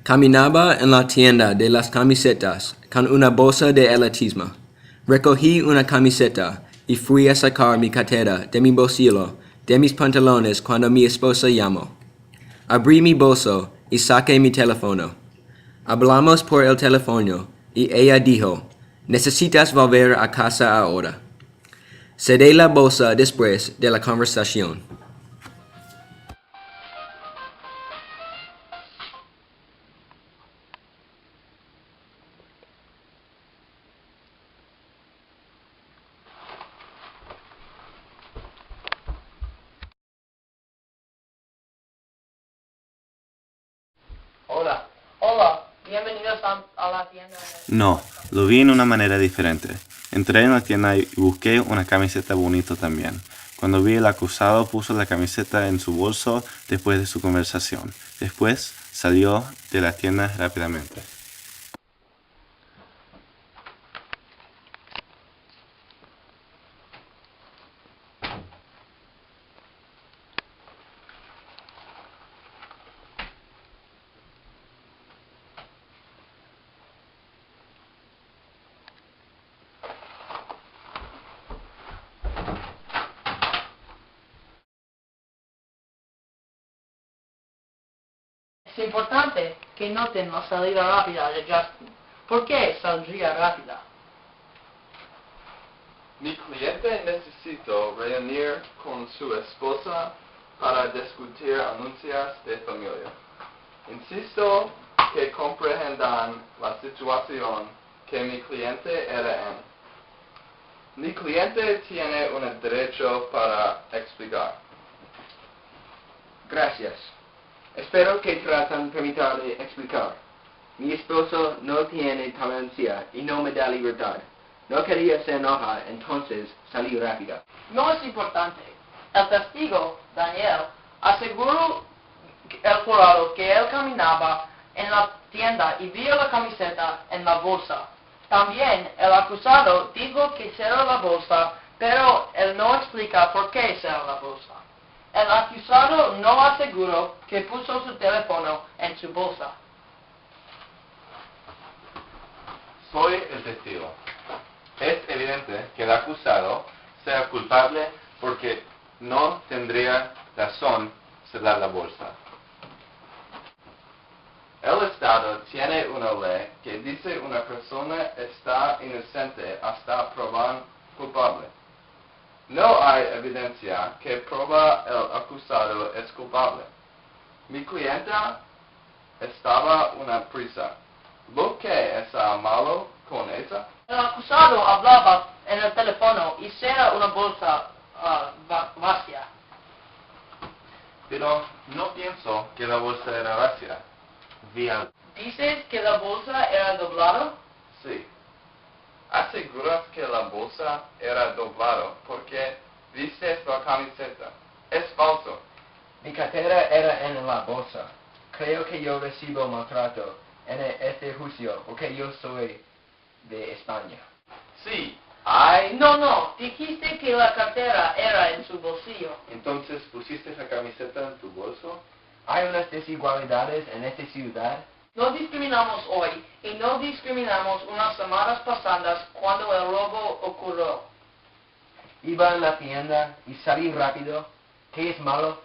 Caminaba en la tienda de las camisetas con una bolsa de atletismo. Recogí una camiseta y fui a sacar mi cartera de mi bolsillo de mis pantalones cuando mi esposa llamó. Abrí mi bolso y saqué mi teléfono. Hablamos por el teléfono y ella dijo, «Necesitas volver a casa ahora». Cedí la bolsa después de la conversación. Hola, bienvenidos a la tienda. No, lo vi en una manera diferente. Entré en la tienda y busqué una camiseta bonita también. Cuando vi el acusado puso la camiseta en su bolso después de su conversación. Después salió de la tienda rápidamente. Es importante que noten la salida rápida de Justin. ¿Por qué saldría rápida? Mi cliente necesitó reunir con su esposa para discutir anuncios de familia. Insisto que comprendan la situación que mi cliente era en. Mi cliente tiene un derecho para explicar. Gracias. Espero que tratan de permitirme explicar. Mi esposo no tiene tolerancia y no me da libertad. No quería se enoja, entonces salí rápida. No es importante. El testigo, Daniel, aseguró al jurado que él caminaba en la tienda y vio la camiseta en la bolsa. También el acusado dijo que cerró la bolsa, pero él no explica por qué cerró la bolsa. El acusado no aseguró que puso su teléfono en su bolsa. Soy el testigo. Es evidente que el acusado sea culpable porque no tendría razón cerrar la bolsa. El Estado tiene una ley que dice una persona está inocente hasta probar culpable. No hay evidencia que prueba el acusado es culpable. Mi clienta estaba una prisa. ¿Lo que es malo con esa? El acusado hablaba en el teléfono y era una bolsa vacía. Pero no pienso que la bolsa era vacía. Vi algo. ¿Dices que la bolsa era doblada? Sí. ¿Aseguras que la bolsa era doblada porque viste la camiseta? Es falso. Mi cartera era en la bolsa. Creo que yo recibo maltrato en este juicio porque yo soy de España. Sí. No, dijiste que la cartera era en su bolsillo. Entonces pusiste la camiseta en tu bolso. Hay unas desigualdades en esta ciudad. No discriminamos hoy y no discriminamos unas semanas pasadas cuando el robo ocurrió. Iba en la tienda y salí rápido. ¿Qué es malo?